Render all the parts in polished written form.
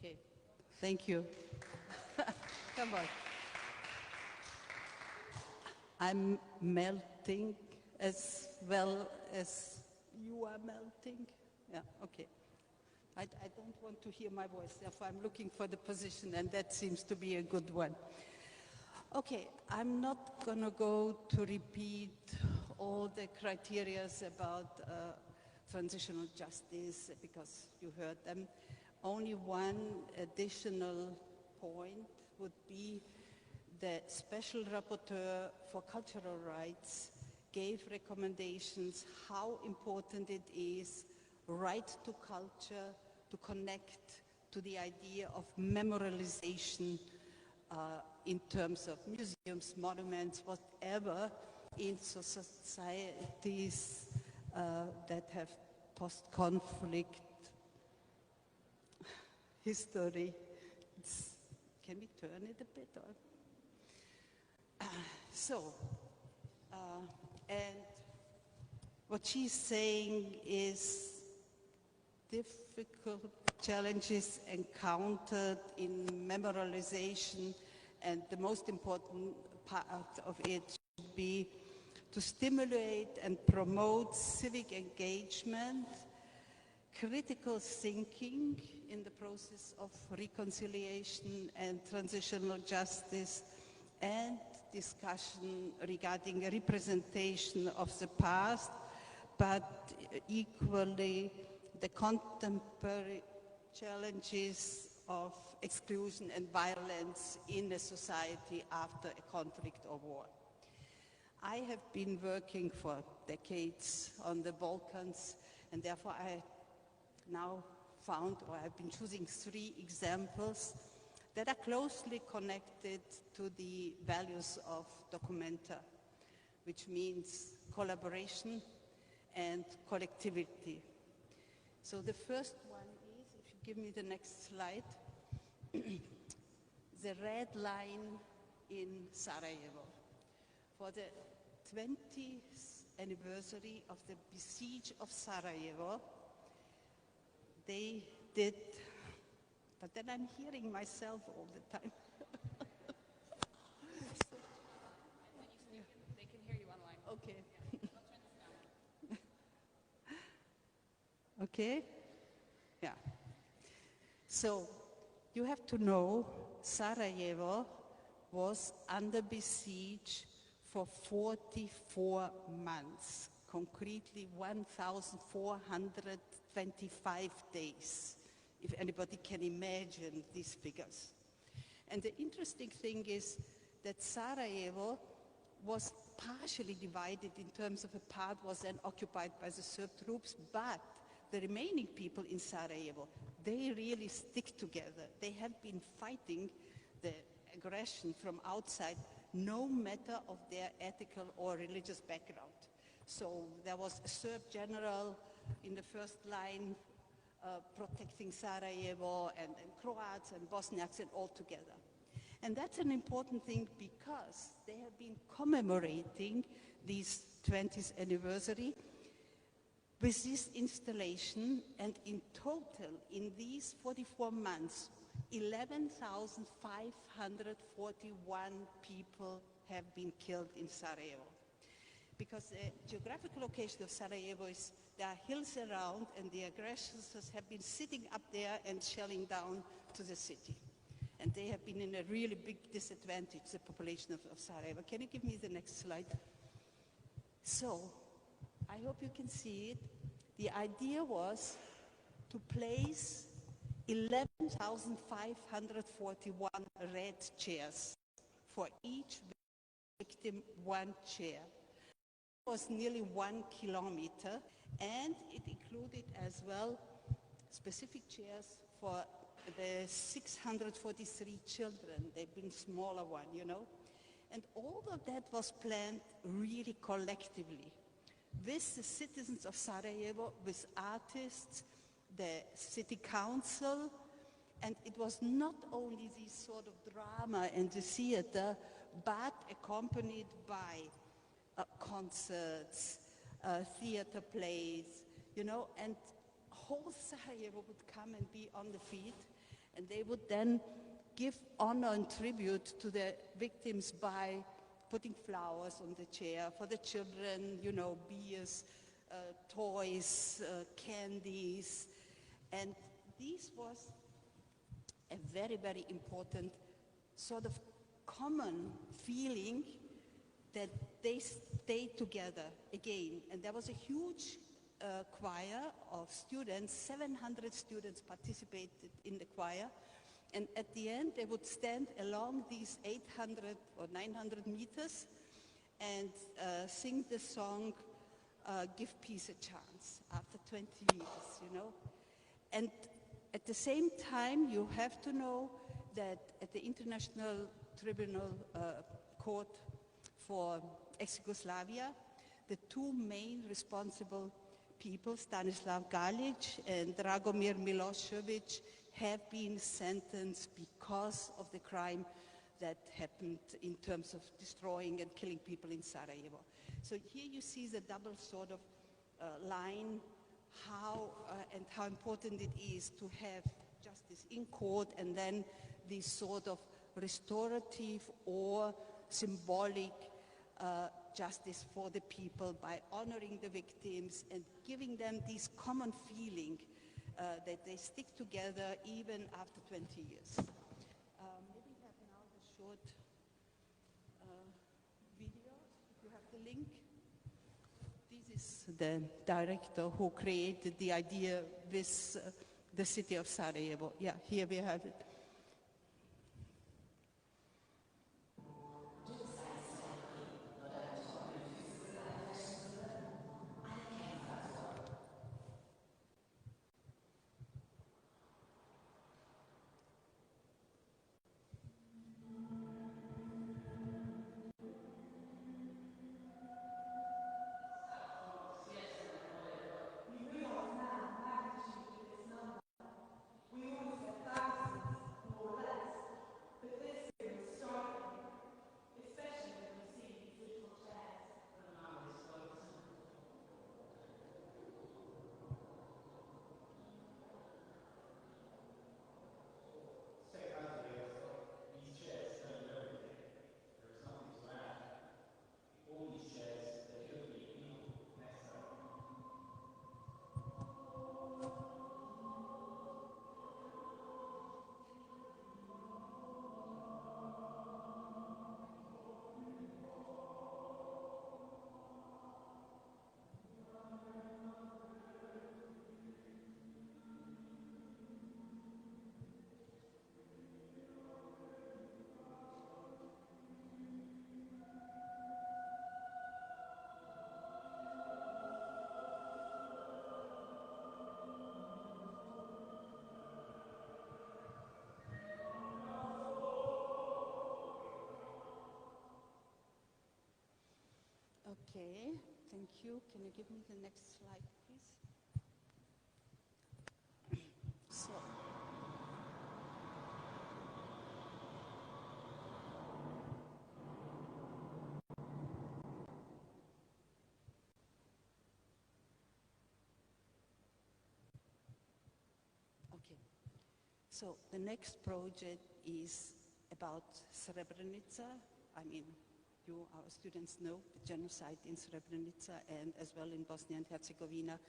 Okay, thank you. Come on. I'm melting as well as you are melting. Yeah, okay. I don't want to hear my voice, therefore I'm looking for the position, and that seems to be a good one. Okay, I'm not going to go to repeat all the criteria about transitional justice because you heard them. Only one additional point would be the Special Rapporteur for Cultural Rights gave recommendations how important it is right to culture to connect to the idea of memorialization in terms of museums, monuments, whatever in societies that have post-conflict history. Can we turn it a bit? And what she's saying is difficult challenges encountered in memorialization, and the most important part of it should be to stimulate and promote civic engagement, critical thinking in the process of reconciliation and transitional justice, and discussion regarding representation of the past, but equally the contemporary challenges of exclusion and violence in a society after a conflict or war. I have been working for decades on the Balkans, and therefore I now found, or I've been choosing 3 examples that are closely connected to the values of Documenta, which means collaboration and collectivity. So the first one is, if you give me the next slide, the red line in Sarajevo. For the 20th anniversary of the besiege of Sarajevo, they did, but then I'm hearing myself all the time. They can hear you online. Okay. Okay? Yeah. So, you have to know Sarajevo was under besiege for 44 months, concretely 1,425 days, if anybody can imagine these figures. And the interesting thing is that Sarajevo was partially divided in terms of a part was then occupied by the Serb troops, but the remaining people in Sarajevo, they really stick together. They have been fighting the aggression from outside, no matter of their ethical or religious background. So there was a Serb general in the first line protecting Sarajevo, and Croats and Bosniaks and all together. And that's an important thing because they have been commemorating this 20th anniversary with this installation, and in total, in these 44 months, 11,541 people have been killed in Sarajevo. Because the geographical location of Sarajevo is, there are hills around, and the aggressors have been sitting up there and shelling down to the city. And they have been in a really big disadvantage, the population of Sarajevo. Can you give me the next slide? So, I hope you can see it. The idea was to place 11,541 red chairs, for each victim 1 chair. It was nearly 1 kilometer, and it included as well specific chairs for the 643 children. They've been smaller one, you know. And all of that was planned really collectively with the citizens of Sarajevo, with artists, the city council, and it was not only this sort of drama and the theater, but accompanied by concerts, theater plays, you know, and whole Sarajevo would come and be on the feet. And they would then give honor and tribute to the victims by putting flowers on the chair for the children, you know, beers, toys, candies. And this was a very, very important sort of common feeling that they stayed together again. And there was a huge choir of students, 700 students participated in the choir. And at the end, they would stand along these 800 or 900 meters and sing the song, Give Peace a Chance, after 20 years, you know. And at the same time, you have to know that at the International Tribunal Court for ex-Yugoslavia, the two main responsible people, Stanislav Galic and Dragomir Milosevic, have been sentenced because of the crime that happened in terms of destroying and killing people in Sarajevo. So here you see the double sort of line, how and how important it is to have justice in court and then this sort of restorative or symbolic justice for the people by honoring the victims and giving them this common feeling that they stick together even after 20 years. Maybe we have now the short video, if you have the link. This is the director who created the idea with the city of Sarajevo. Yeah, here we have it. Okay, thank you. Can you give me the next slide, please? So, okay. So the next project is about Srebrenica. I mean, you, our students, know the genocide in Srebrenica and as well in Bosnia and Herzegovina.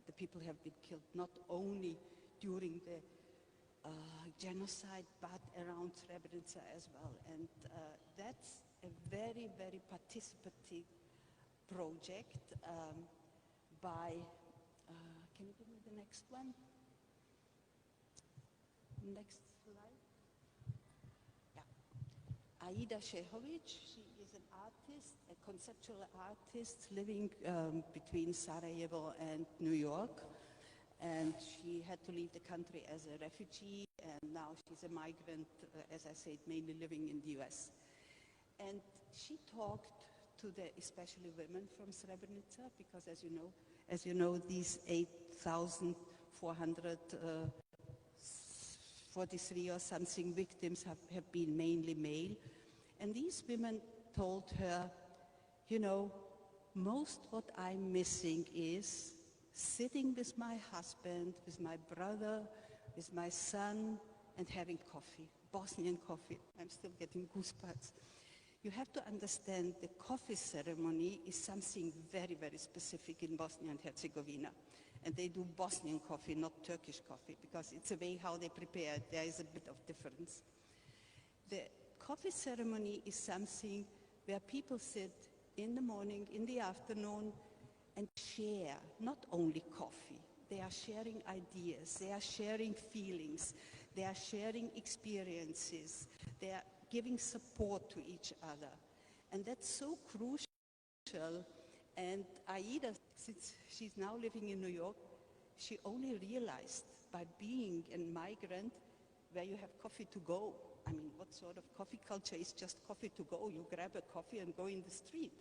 The people have been killed not only during the genocide but around Srebrenica as well. And that's a very, very participative project by, can you give me the next one? Next slide. Aida Shehovic, she is an artist, a conceptual artist living between Sarajevo and New York. And she had to leave the country as a refugee, and now she's a migrant, as I said, mainly living in the US. And she talked to the, especially women from Srebrenica, because as you know, these 8,443 or something victims have been mainly male. And these women told her, you know, most what I'm missing is sitting with my husband, with my brother, with my son, and having coffee, Bosnian coffee. I'm still getting goosebumps. You have to understand the coffee ceremony is something very, very specific in Bosnia and Herzegovina. And they do Bosnian coffee, not Turkish coffee, because it's a way how they prepare it. There is a bit of difference. The coffee ceremony is something where people sit in the morning, in the afternoon, and share not only coffee. They are sharing ideas, they are sharing feelings, they are sharing experiences, they are giving support to each other. And that's so crucial. And Aida, since she's now living in New York, she only realized by being a migrant where you have coffee to go. I mean, what sort of coffee culture is just coffee to go? You grab a coffee and go in the street.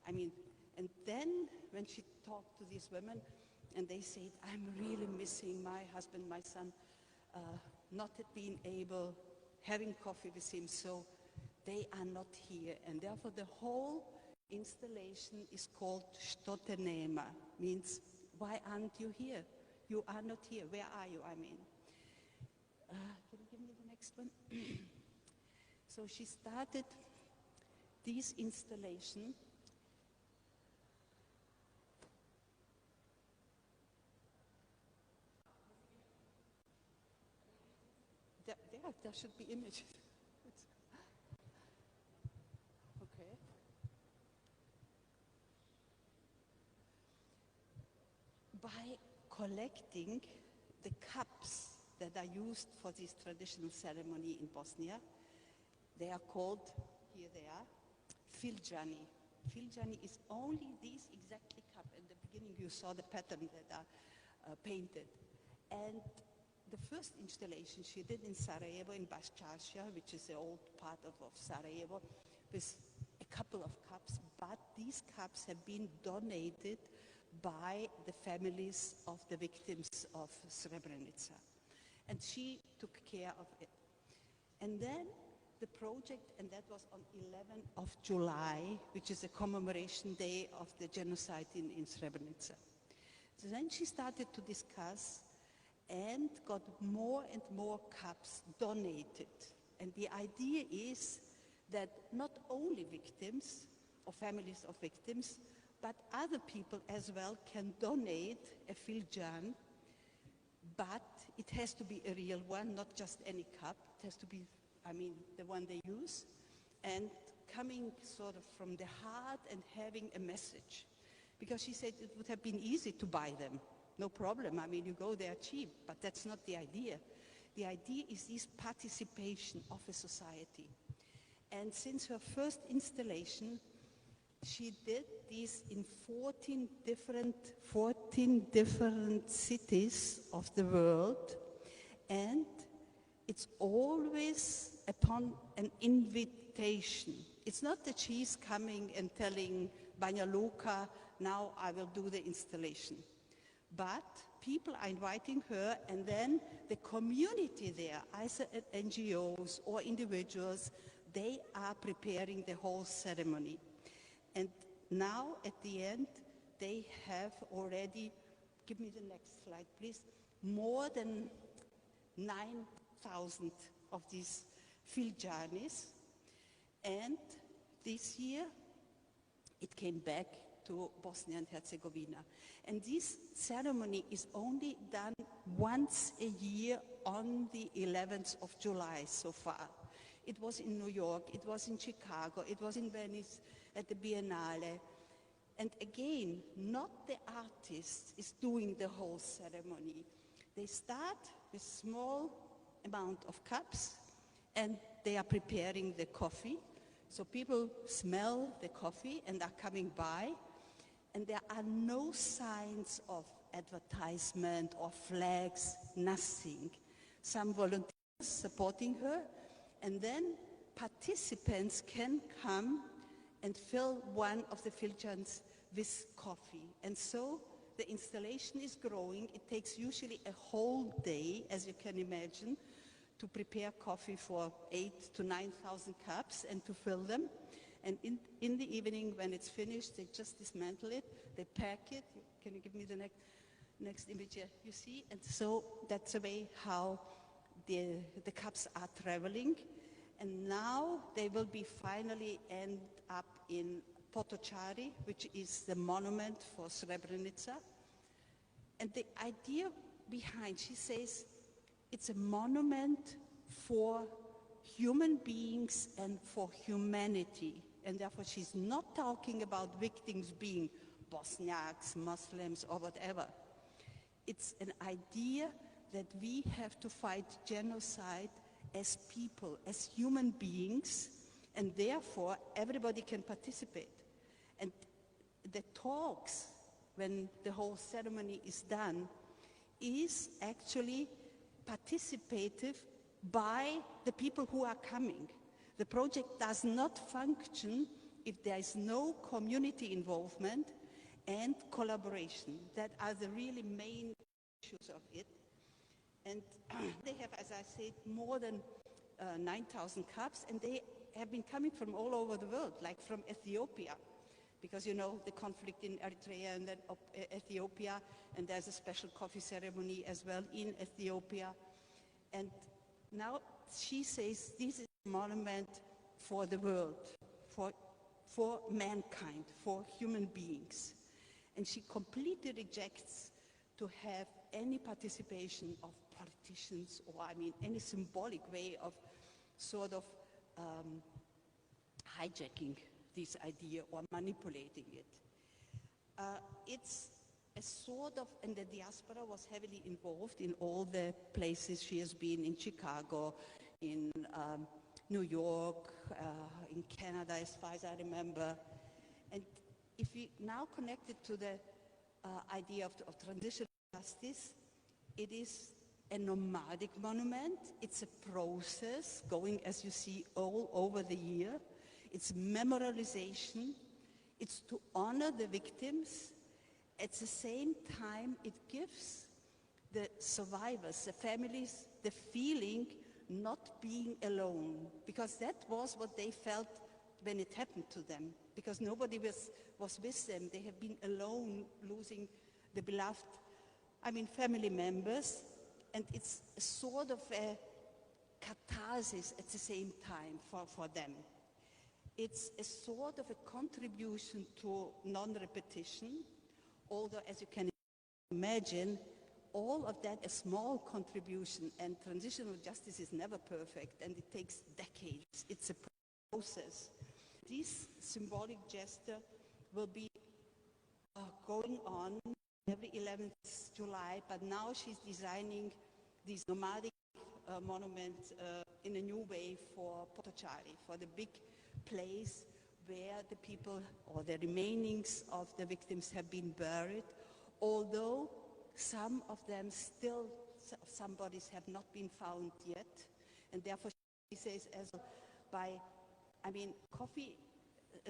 I mean, and then when she talked to these women, and they said, I'm really missing my husband, my son, not being able, having coffee with him, so they are not here. And therefore the whole installation is called Što te nema, means, why aren't you here? You are not here. Where are you, I mean? Can you give me the next one? So she started this installation. There should be images. Okay. By collecting the cups that are used for this traditional ceremony in Bosnia, they are called, here they are, filđani. Filđani is only this exactly cup. In the beginning you saw the pattern that are painted. And the first installation she did in Sarajevo, in Baščaršija, which is the old part of Sarajevo, with a couple of cups, but these cups have been donated by the families of the victims of Srebrenica. And she took care of it. And then the project, and that was on 11th of July, which is a commemoration day of the genocide in Srebrenica. So then she started to discuss and got more and more cups donated. And the idea is that not only victims or families of victims, but other people as well can donate a filđan, but it has to be a real one, not just any cup. It has to be, I mean, the one they use, and coming sort of from the heart and having a message. Because she said it would have been easy to buy them. No problem, I mean, you go there cheap, but that's not the idea. The idea is this participation of a society. And since her first installation, she did this in 14 different cities of the world, and it's always upon an invitation. It's not that she's coming and telling Banja Luka, now I will do the installation. But people are inviting her, and then the community there, either NGOs or individuals, they are preparing the whole ceremony. And now, at the end, they have already, give me the next slide, please, more than 9,000 of these filđanis. And this year, it came back to Bosnia and Herzegovina. And this ceremony is only done once a year on the 11th of July so far. It was in New York, it was in Chicago, it was in Venice at the Biennale. And again, not the artist is doing the whole ceremony. They start with small amount of cups, and they are preparing the coffee. So people smell the coffee and are coming by, and there are no signs of advertisement or flags, nothing. Some volunteers supporting her, and then participants can come and fill one of the filđans with coffee. And so the installation is growing. It takes usually a whole day, as you can imagine, to prepare coffee for 8,000 to 9,000 cups and to fill them. And in the evening, when it's finished, they just dismantle it, they pack it. Can you give me the next image here? You see? And so that's the way how the cups are traveling, and now they will be finally end up in Potocari, which is the monument for Srebrenica. And the idea behind, she says, it's a monument for human beings and for humanity. And therefore she's not talking about victims being Bosniaks, Muslims, or whatever. It's an idea that we have to fight genocide as people, as human beings, and therefore everybody can participate. And the talks, when the whole ceremony is done, is actually participative by the people who are coming. The project does not function if there is no community involvement and collaboration. That are the really main issues of it. And they have, as I said, more than 9,000 cups, and they have been coming from all over the world, like from Ethiopia, because you know the conflict in Eritrea and then Ethiopia, and there's a special coffee ceremony as well in Ethiopia. And now she says this is a monument for the world, for mankind, for human beings. And she completely rejects to have any participation of politicians or, I mean, any symbolic way of sort of hijacking this idea or manipulating it. It's a sort of, and the diaspora was heavily involved in all the places she has been, in Chicago, in New York, in Canada, as far as I remember. And if we now connect it to the idea of transitional justice, it is a nomadic monument. It's a process going, as you see, all over the year. It's memorialization. It's to honor the victims. At the same time, it gives the survivors, the families, the feeling not being alone, because that was what they felt when it happened to them, because nobody was with them. They have been alone, losing the beloved, I mean, family members, and it's a sort of a catharsis at the same time for them. It's a sort of a contribution to non-repetition, although, as you can imagine, all of that a small contribution, and transitional justice is never perfect, and it takes decades. It's a process. This symbolic gesture will be going on every 11th July, but now she's designing these nomadic monuments in a new way for Potocari, for the big place where the people or the remainings of the victims have been buried, although some of them still, some bodies have not been found yet, and therefore she says as by, I mean,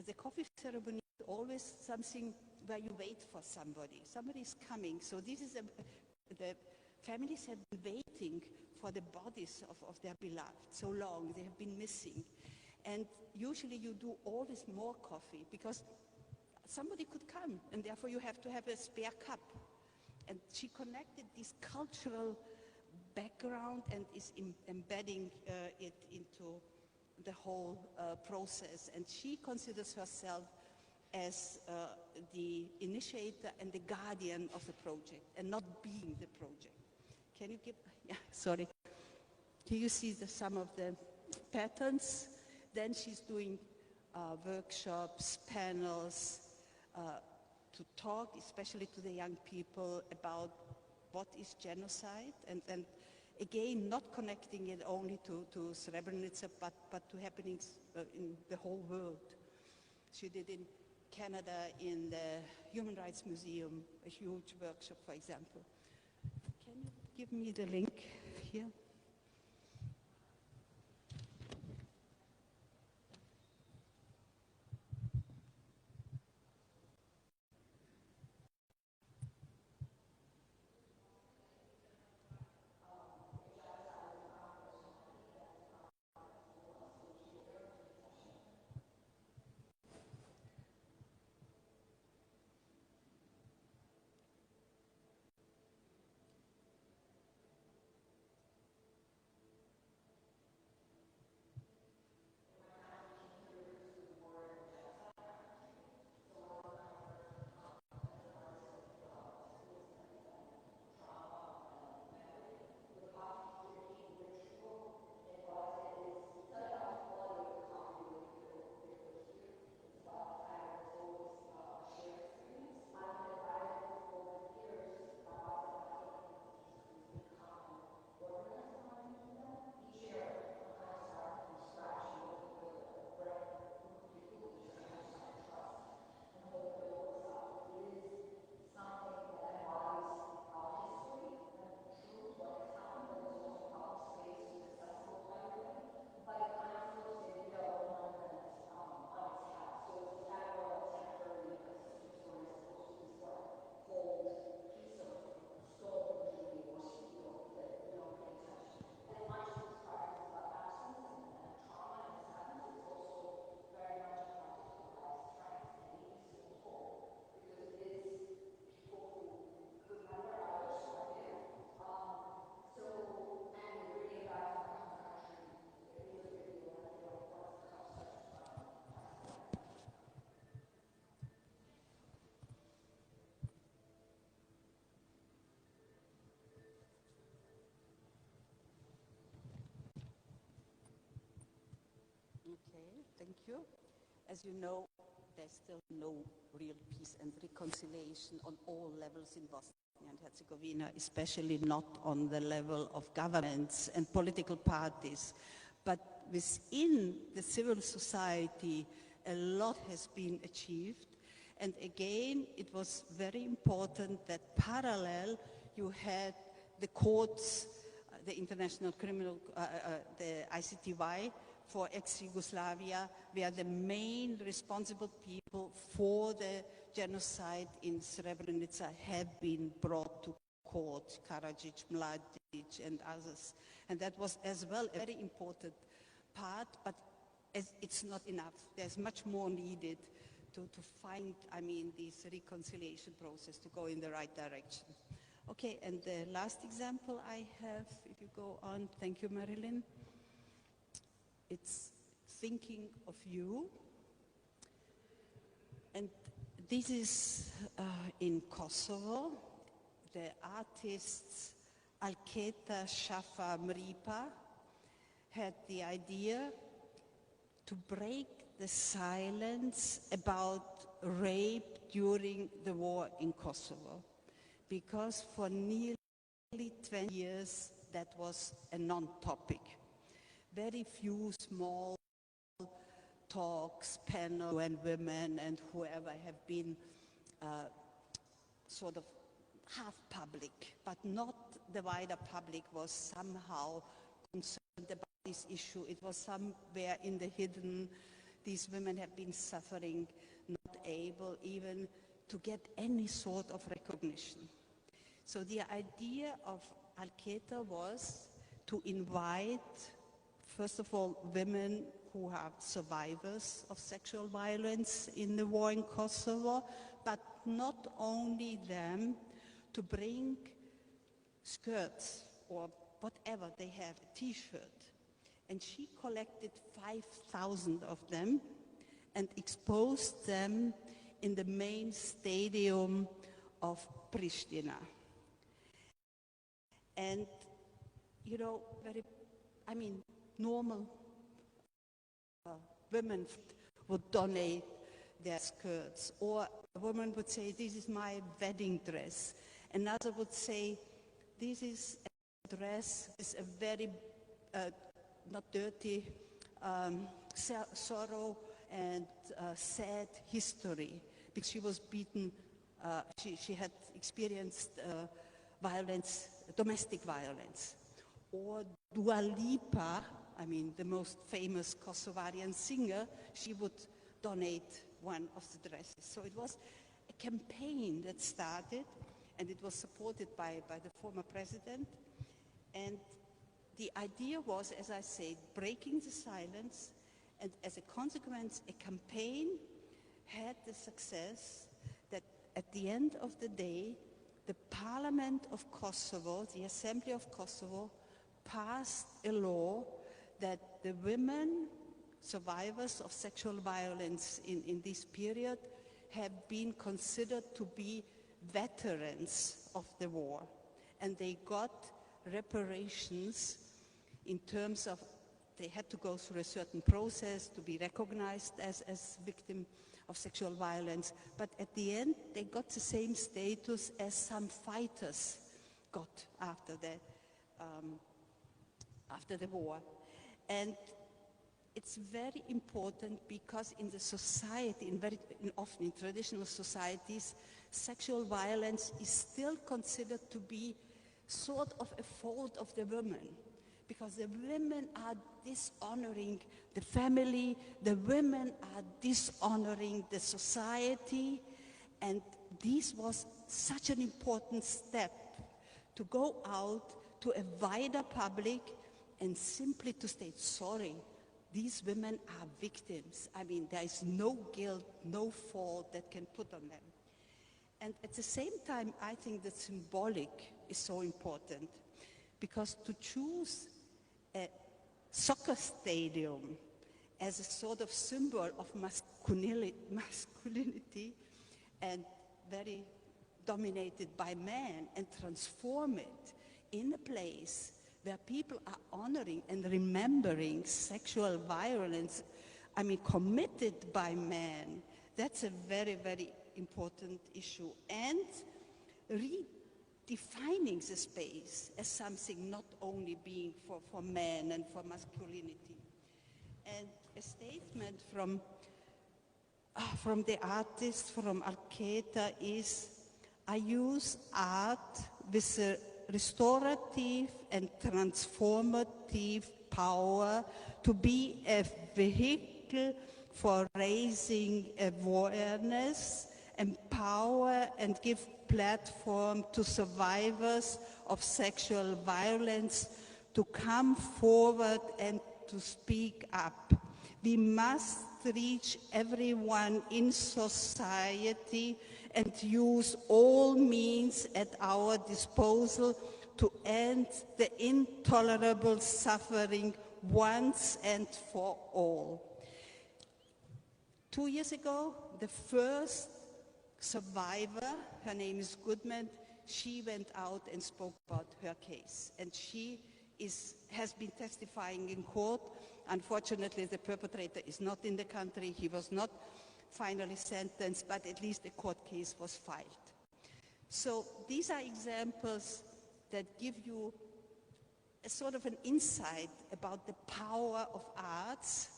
the coffee ceremony is always something where you wait for somebody. Somebody is coming, so this is the families have been waiting for the bodies of their beloved so long. They have been missing. And usually you do always more coffee because somebody could come, and therefore you have to have a spare cup. And she connected this cultural background and is embedding it into the whole process. And she considers herself as the initiator and the guardian of the project, and not being the project. Can you give, yeah, sorry. Here you see some of the patterns. Then she's doing workshops, panels, to talk, especially to the young people, about what is genocide, and again, not connecting it only to Srebrenica, but to happenings in the whole world. She did in Canada, in the Human Rights Museum, a huge workshop, for example. Can you give me the link here? Okay, thank you. As you know, there's still no real peace and reconciliation on all levels in Bosnia and Herzegovina, especially not on the level of governments and political parties. But within the civil society, a lot has been achieved. And again, it was very important that parallel you had the courts, the International Criminal, the ICTY for ex-Yugoslavia, were the main responsible people for the genocide in Srebrenica have been brought to court, Karadzic, Mladic, and others. And that was as well a very important part, but it's not enough. There's much more needed to find, this reconciliation process to go in the right direction. Okay, and the last example I have, if you go on, thank you, Marilyn. It's thinking of you. And this is in Kosovo. The artists Alketa Shafa Mripa had the idea to break the silence about rape during the war in Kosovo, because for nearly 20 years that was a non-topic. Very few small talks, panel and women and whoever have been sort of half public, but not the wider public was somehow concerned about this issue. It was somewhere in the hidden. These women have been suffering, not able even to get any sort of recognition. So the idea of Alketa was to invite, first of all, women who are survivors of sexual violence in the war in Kosovo, but not only them, to bring skirts or whatever they have, a t-shirt. And she collected 5,000 of them and exposed them in the main stadium of Pristina. And, normal women would donate their skirts, or a woman would say, this is my wedding dress. Another would say, this is a dress, it's a very, not dirty, sorrow and sad history, because she was beaten, she had experienced violence, domestic violence. Or Dua Lipa, the most famous Kosovarian singer, she would donate one of the dresses. So it was a campaign that started, and it was supported by the former president. And the idea was, as I said, breaking the silence, and as a consequence, a campaign had the success that at the end of the day, the Parliament of Kosovo, the Assembly of Kosovo, passed a law that the women, survivors of sexual violence in this period, have been considered to be veterans of the war. And they got reparations in terms of, they had to go through a certain process to be recognized as victim of sexual violence. But at the end, they got the same status as some fighters got after the war. And it's very important because in the society, often in traditional societies, sexual violence is still considered to be sort of a fault of the women, because the women are dishonoring the family, the women are dishonoring the society, and this was such an important step to go out to a wider public and simply to state, sorry, these women are victims. There is no guilt, no fault that can put on them. And at the same time, I think that symbolic is so important, because to choose a soccer stadium as a sort of symbol of masculinity and very dominated by men, and transform it in a place where people are honoring and remembering sexual violence, I mean, committed by men. That's a very, very important issue. And redefining the space as something not only being for men and for masculinity. And a statement from the artist, from Arceta, is, I use art with a restorative and transformative power to be a vehicle for raising awareness, empower and give platform to survivors of sexual violence to come forward and to speak up. We must reach everyone in society and use all means at our disposal to end the intolerable suffering once and for all. 2 years ago, the first survivor, her name is Goodman, she went out and spoke about her case. And she has been testifying in court. Unfortunately, the perpetrator is not in the country. He was not finally sentenced, but at least a court case was filed. So these are examples that give you a sort of an insight about the power of arts,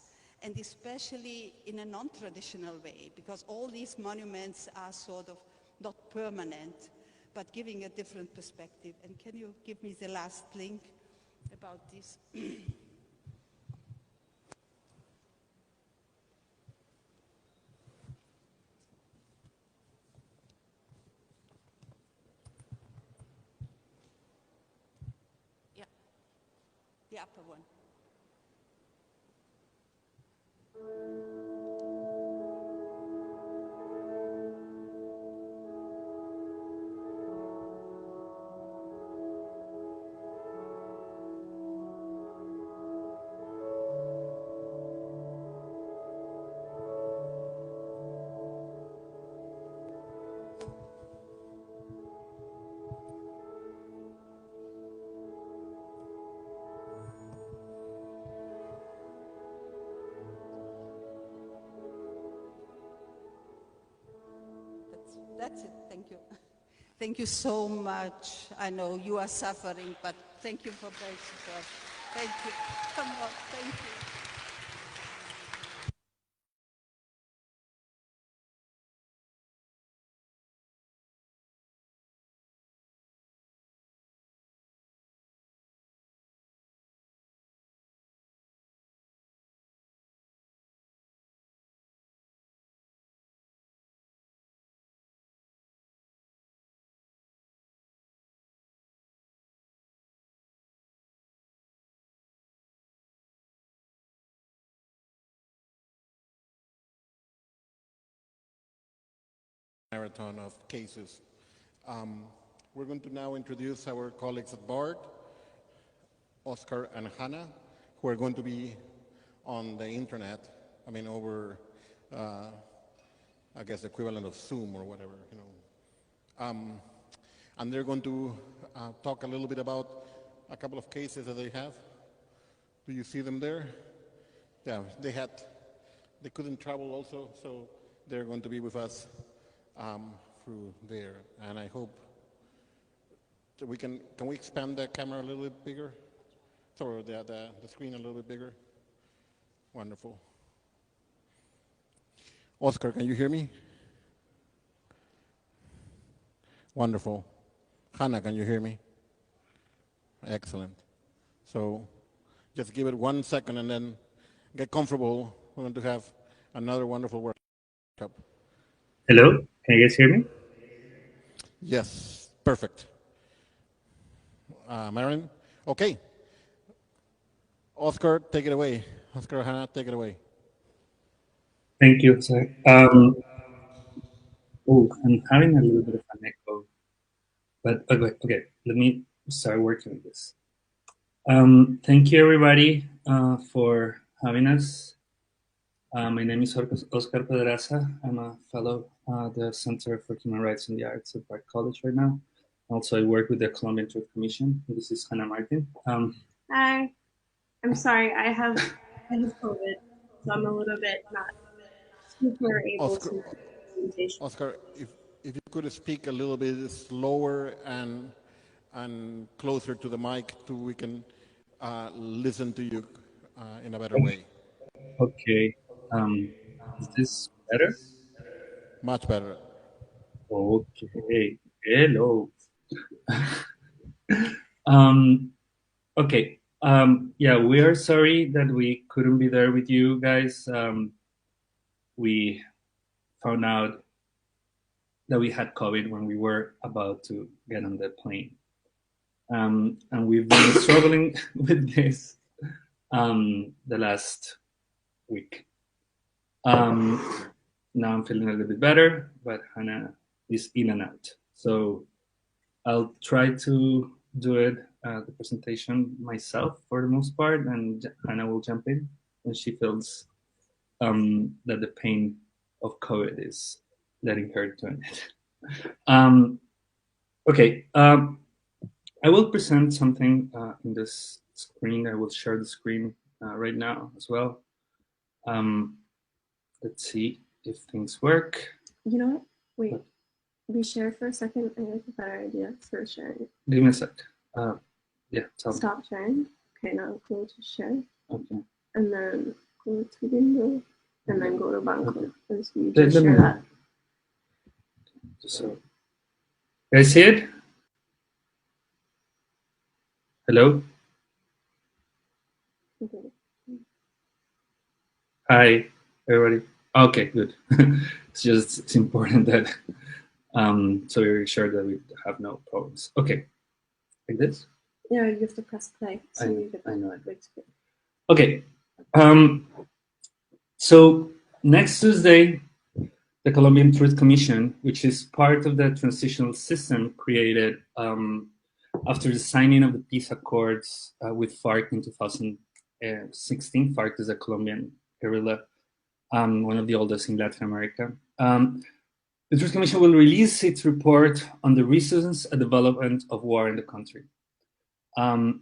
and especially in a non-traditional way, because all these monuments are sort of not permanent, but giving a different perspective. And can you give me the last link about this? Yeah, the upper one. That's it. Thank you. Thank you so much. I know you are suffering, but thank you for being support. Thank you. Come on. Thank you. Marathon of cases. We're going to now introduce our colleagues at BARD, Oscar and Hannah, who are going to be on the internet, I mean over, I guess, the equivalent of Zoom or whatever, you know. And they're going to talk a little bit about a couple of cases that they have. Do you see them there? Yeah, they couldn't travel also, so they're going to be with us through there. And I hope that can we expand the camera a little bit bigger? Or the screen a little bit bigger? Wonderful. Oscar, can you hear me? Wonderful. Hannah, can you hear me? Excellent. So just give it 1 second and then get comfortable. We're going to have another wonderful workshop. Hello, can you guys hear me? Yes, perfect. Marilyn? Okay. Oscar, take it away. Oscar, Hannah, take it away. Thank you, sir. Oh, I'm having a little bit of an echo, but okay, let me start working with this. Thank you, everybody, for having us. My name is Oscar Pedraza. I'm a fellow at the Center for Human Rights and the Arts at Bard College right now. Also, I work with the Colombian Truth Commission. This is Hannah Martin. Hi, I'm sorry. I have COVID, so I'm a little bit not super able to presentation. Oscar, if you could speak a little bit slower and closer to the mic, we can listen to you in a better way. Okay. Is this better? Much better. Okay. Hello. Okay. Yeah, we are sorry that we couldn't be there with you guys. We found out that we had COVID when we were about to get on the plane. And we've been struggling with this the last week. Now I'm feeling a little bit better, but Hannah is in and out. So I'll try to do it, the presentation myself for the most part, and Hannah will jump in when she feels that the pain of COVID is letting her do it. Okay, I will present something in this screen. I will share the screen right now as well. Let's see if things work. You know what? Wait. We share for a second. I have a better idea for sharing. Give me a sec. Yeah, tell me. Stop sharing. Okay, now go to share. Okay. And then go to window. And then go to Banco. Okay. And so you just share that. So, guys see it? Hello? Okay. Hi, everybody. Okay, good. It's important that so we're sure that we have no problems. Okay, like this? Yeah, you have to press play. So I know it. Wait. Okay. So next Tuesday, the Colombian Truth Commission, which is part of the transitional system created after the signing of the peace accords with FARC in 2016. FARC is a Colombian guerrilla, one of the oldest in Latin America. The Truth Commission will release its report on the reasons and development of war in the country. A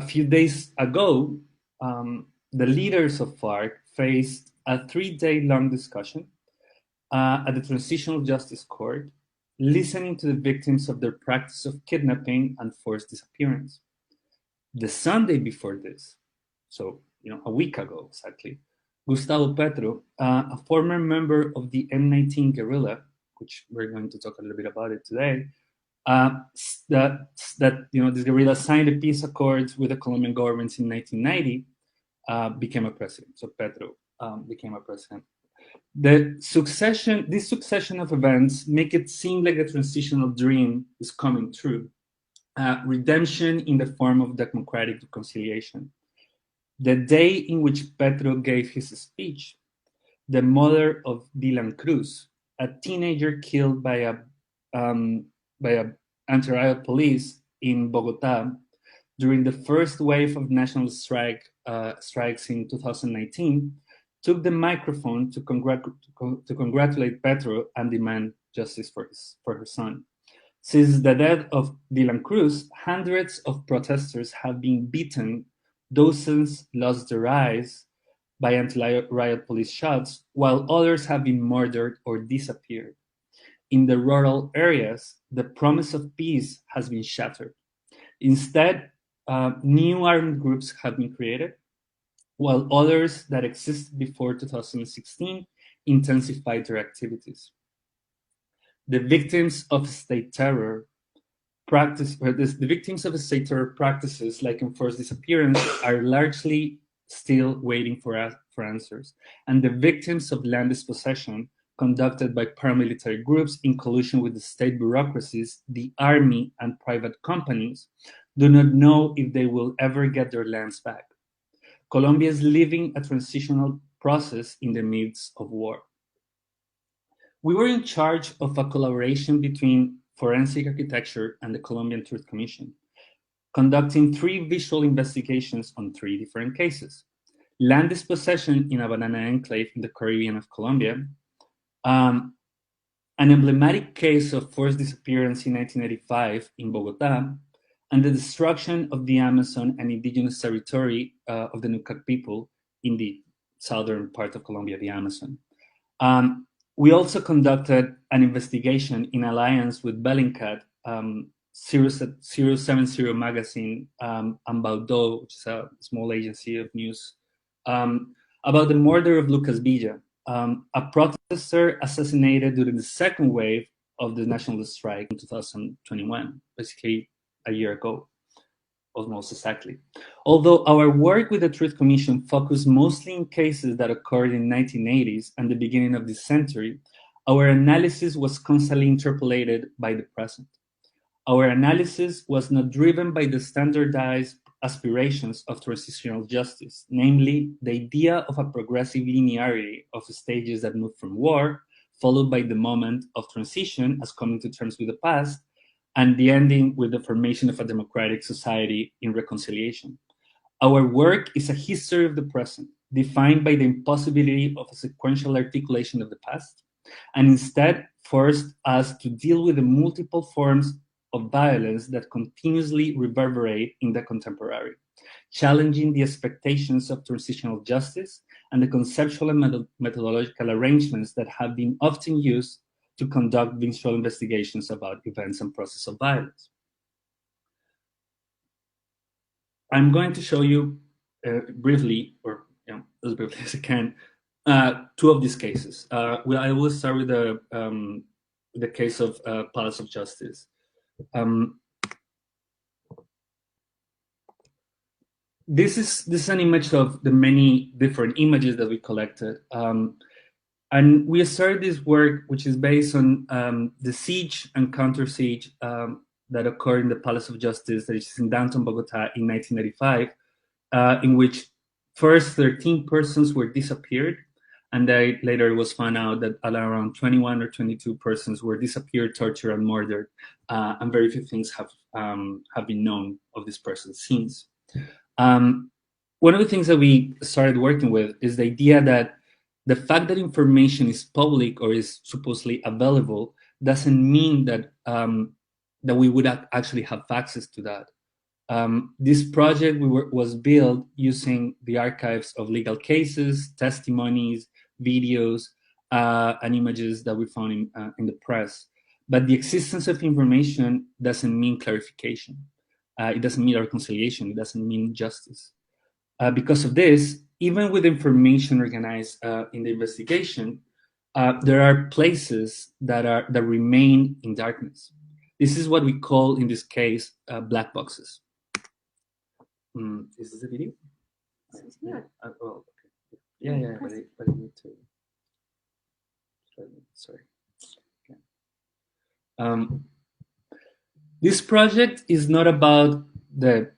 few days ago, the leaders of FARC faced a 3-day-long discussion at the Transitional Justice Court, listening to the victims of their practice of kidnapping and forced disappearance. The Sunday before this, so a week ago exactly, Gustavo Petro, a former member of the M19 guerrilla, which we're going to talk a little bit about it today, that this guerrilla signed the peace accords with the Colombian government in 1990, became a president. So Petro became a president. This succession of events make it seem like a transitional dream is coming true. Redemption in the form of democratic reconciliation. The day in which Petro gave his speech, the mother of Dylan Cruz, a teenager killed by anti-riot police in Bogota during the first wave of national strikes in 2019, took the microphone to congratulate Petro and demand justice for her son. Since the death of Dylan Cruz, hundreds of protesters have been beaten, dozens lost their eyes by anti-riot police shots, while others have been murdered or disappeared. In the rural areas, the promise of peace has been shattered. Instead, new armed groups have been created, while others that existed before 2016 intensified their activities. The victims of state terror practices like enforced disappearance are largely still waiting for answers, and the victims of land dispossession conducted by paramilitary groups in collusion with the state bureaucracies, the army, and private companies do not know if they will ever get their lands back. Colombia is living a transitional process in the midst of war. We were in charge of a collaboration between forensic architecture and the Colombian Truth Commission, conducting 3 visual investigations on 3 different cases. Land dispossession in a banana enclave in the Caribbean of Colombia, an emblematic case of forced disappearance in 1985 in Bogota, and the destruction of the Amazon and indigenous territory of the Nukak people in the southern part of Colombia, the Amazon. We also conducted an investigation in alliance with Bellingcat, 070 magazine, and Baldo, which is a small agency of news, about the murder of Lucas Villa, a protester assassinated during the second wave of the nationalist strike in 2021, basically a year ago, almost exactly. Although our work with the Truth Commission focused mostly in cases that occurred in the 1980s and the beginning of this century, our analysis was constantly interpolated by the present. Our analysis was not driven by the standardized aspirations of transitional justice, namely the idea of a progressive linearity of stages that move from war, followed by the moment of transition as coming to terms with the past, and the ending with the formation of a democratic society in reconciliation. Our work is a history of the present, defined by the impossibility of a sequential articulation of the past, and instead forced us to deal with the multiple forms of violence that continuously reverberate in the contemporary, challenging the expectations of transitional justice and the conceptual and methodological arrangements that have been often used to conduct visual investigations about events and processes of violence. I'm going to show you briefly, or as briefly as I can, two of these cases. I will start with the case of Palace of Justice. This is an image of the many different images that we collected. And we started this work, which is based on the siege and counter-siege that occurred in the Palace of Justice, that is in downtown Bogota in 1985, in which first 13 persons were disappeared, and then later it was found out that around 21 or 22 persons were disappeared, tortured, and murdered, and very few things have been known of this person since. One of the things that we started working with is the idea that the fact that information is public or is supposedly available doesn't mean that that we would actually have access to that. This project was built using the archives of legal cases, testimonies, videos, and images that we found in the press. But the existence of information doesn't mean clarification. It doesn't mean reconciliation. It doesn't mean justice. Because of this, even with information organized in the investigation, there are places that remain in darkness. This is what we call, in this case, black boxes. Is this a video? Yeah. Well, okay. Yeah, but I need to. Sorry. Okay. This project is not about the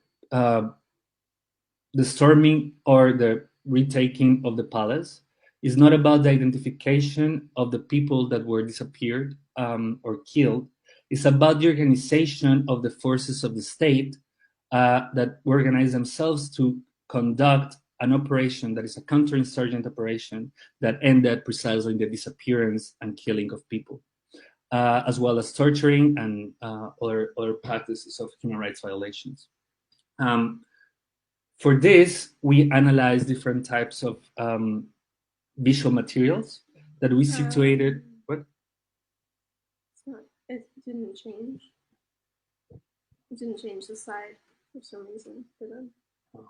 storming or the retaking of the palace. It's not about the identification of the people that were disappeared or killed. It's about the organization of the forces of the state that organize themselves to conduct an operation that is a counterinsurgent operation that ended precisely in the disappearance and killing of people, as well as torturing and other practices of human rights violations. For this, we analyzed different types of visual materials that we situated. What? It didn't change. It didn't change the slide for some reason for them. Oh.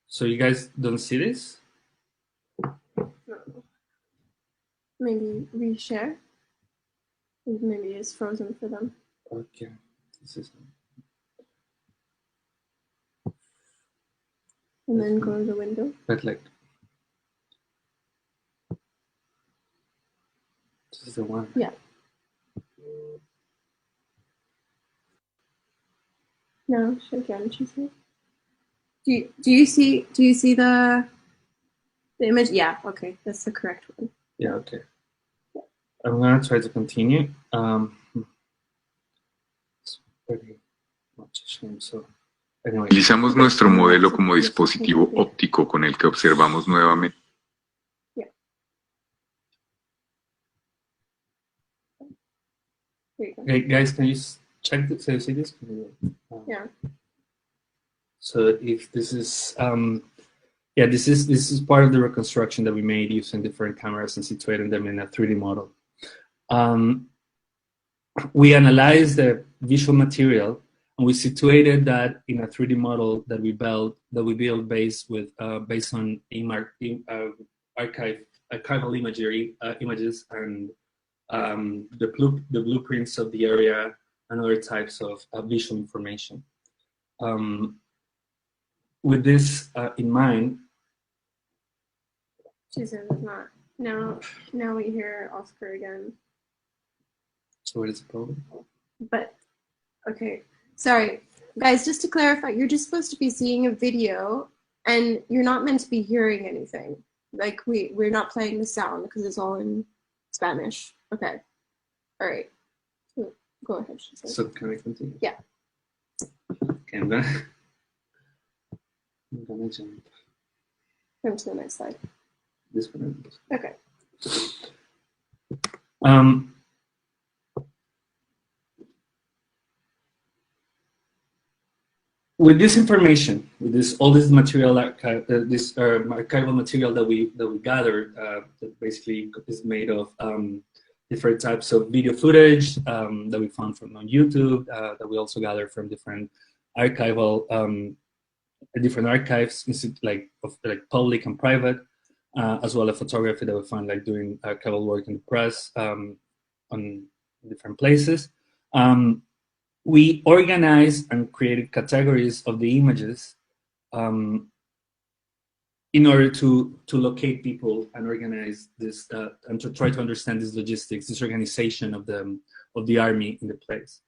So you guys don't see this? No. Maybe reshare. Maybe it's frozen for them. Okay. This is. And then go to the window. But like, this is the one. Yeah. No, show again. Do you see the image? Yeah. Okay, that's the correct one. Yeah. Okay. Yeah. I'm gonna try to continue. It's pretty much a shame. So. Utilizamos nuestro modelo como dispositivo óptico con el que observamos nuevamente. Yeah. Okay, guys, can you check this? See this? Yeah. So if this is, yeah, this is part of the reconstruction that we made using different cameras and situating them in a 3D model. We analyzed the visual material and we situated that in a 3D model that we built based on archival images and the blueprints of the area and other types of visual information. With this in mind, Jesus, it's not. Now we hear Oscar again. So what is the problem? But, okay. Sorry. Guys, just to clarify, you're just supposed to be seeing a video and you're not meant to be hearing anything. Like, we're not playing the sound because it's all in Spanish. Okay. All right. Go ahead. So can I continue? Yeah. Okay, I'm gonna jump. Come to the next slide. This one. Okay. With this information, with all this material, archival material that we gathered, that basically is made of different types of video footage that we found from on YouTube, that we also gathered from different archival, different archives, like public and private, as well as photography that we found like doing archival work in the press on different places. We organized and created categories of the images in order to locate people and organize this and to try to understand this logistics, this organization of the army in the place.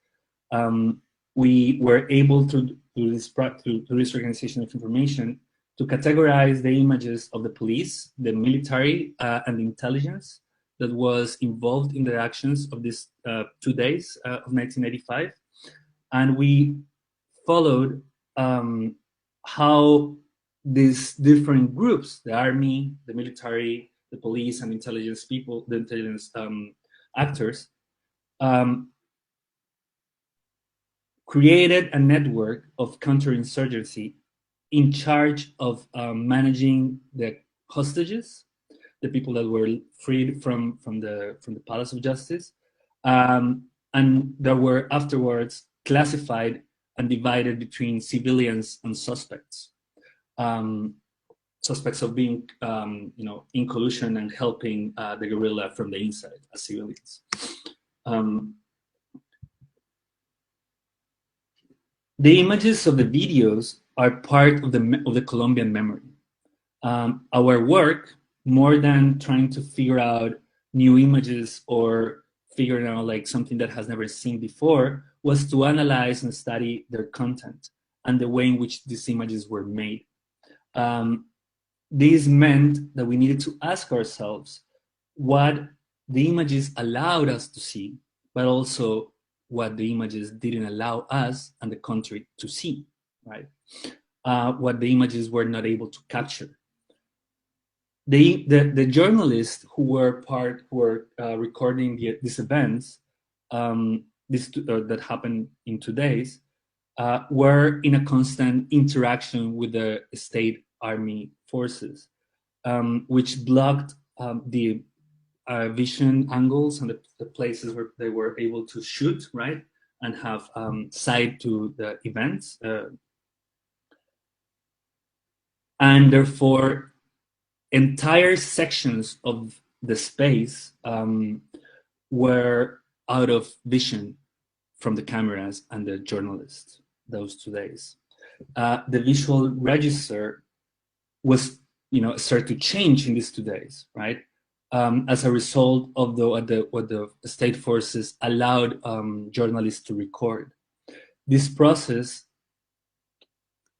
We were able to do this organization of information to categorize the images of the police, the military, and the intelligence that was involved in the actions of these 2 days of 1985. And we followed how these different groups, the army, the military, the police, and intelligence people, the intelligence actors, created a network of counterinsurgency in charge of managing the hostages, the people that were freed from the Palace of Justice, and that were afterwards classified and divided between civilians and suspects. Suspects of being, in collusion and helping the guerrilla from the inside as civilians. The images of the videos are part of the Colombian memory. Our work, more than trying to figure out new images or figuring out like something that has never seen before, was to analyze and study their content and the way in which these images were made. This meant that we needed to ask ourselves what the images allowed us to see, but also what the images didn't allow us and the country to see, right? What the images were not able to capture. The journalists who were recording these events, that happened in 2 days, were in a constant interaction with the state army forces, which blocked the vision angles and the places where they were able to shoot, right, and have sight to the events. And therefore, entire sections of the space were out of vision from the cameras and the journalists those 2 days. The visual register was, started to change in these 2 days, right? As a result of what the state forces allowed journalists to record. This process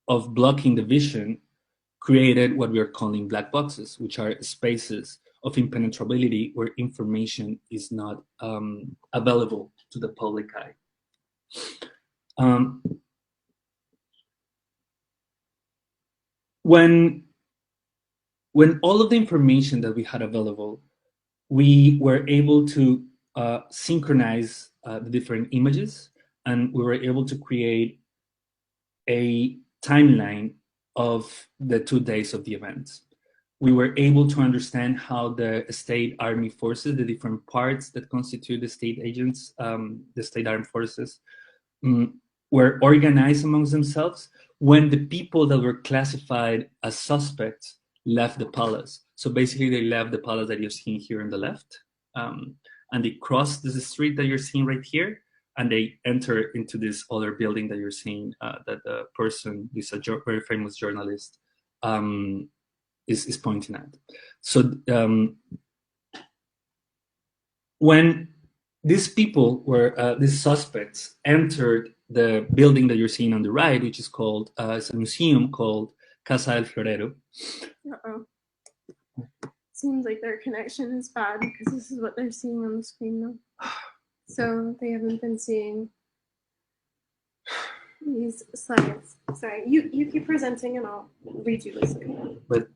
of blocking the vision created what we are calling black boxes, which are spaces of impenetrability where information is not available to the public eye. When all of the information that we had available, we were able to synchronize the different images, and we were able to create a timeline of the 2 days of the event. We were able to understand how the state army forces, the different parts that constitute the state agents, the state armed forces, were organized amongst themselves when the people that were classified as suspects left the palace. So basically they left the palace that you're seeing here on the left, and they crossed this street that you're seeing right here, and they enter into this other building that you're seeing, that the person, this very famous journalist, is pointing at. So when these people were, these suspects entered the building that you're seeing on the right, which is called, it's a museum called Casa del Florero. Uh-oh. Seems like their connection is bad because this is what they're seeing on the screen now. So they haven't been seeing these slides. Sorry, you keep presenting and I'll read you this. But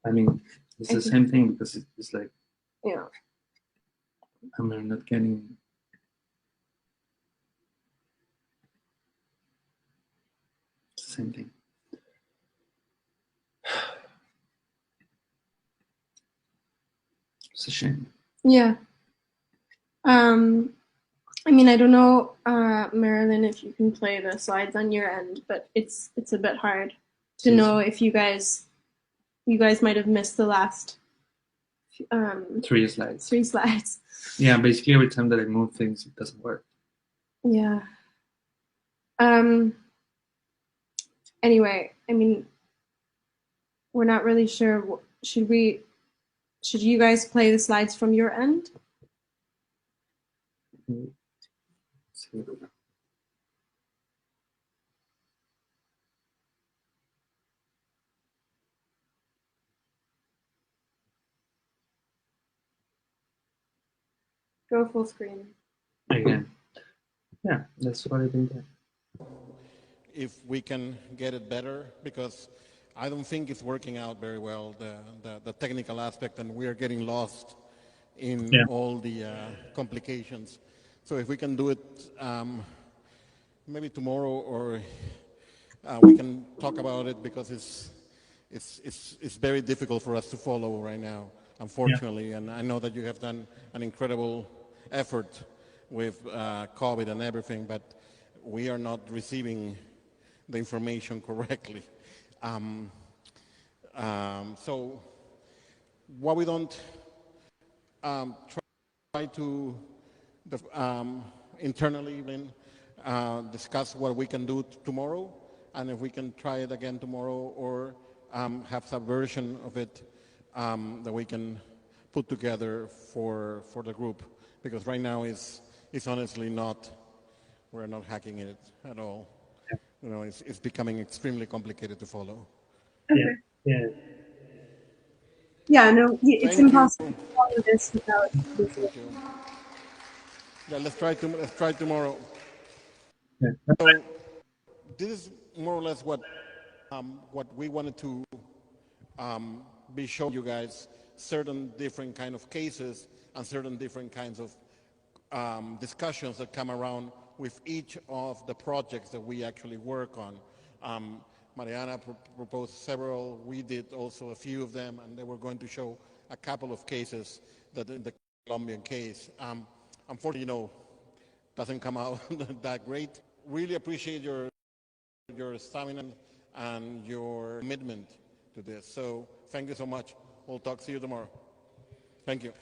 I mean, it's the same thing because it's like, yeah. I'm not getting. It's the same thing. It's a shame. Yeah. I mean, I don't know, Marilyn, if you can play the slides on your end, but it's a bit hard to know if you guys might have missed the last 3 slides. 3 slides. Yeah, basically every time that I move things, it doesn't work. Yeah. Anyway, I mean, we're not really sure. Should you guys play the slides from your end? Go full screen. Again. Yeah, that's what I think. If we can get it better, because I don't think it's working out very well, the technical aspect, and we are getting lost in all the complications. So if we can do it maybe tomorrow, or we can talk about it, because it's very difficult for us to follow right now, unfortunately. And I know that you have done an incredible effort with COVID and everything, but we are not receiving the information correctly. So what we don't try to internally discuss what we can do tomorrow, and if we can try it again tomorrow, or have some version of it that we can put together for the group, because right now it's honestly not, we're not hacking it at all. You know, it's becoming extremely complicated to follow. Okay. Yeah, no, it's impossible to follow this without. Yeah, let's try tomorrow. Yeah. So this is more or less what we wanted to be showing you guys, certain different kind of cases and certain different kinds of discussions that come around with each of the projects that we actually work on. Marijana proposed several, we did also a few of them, and they were going to show a couple of cases that in the Colombian case, unfortunately, doesn't come out that great. Really appreciate your stamina and your commitment to this. So thank you so much. We'll talk to you tomorrow. Thank you.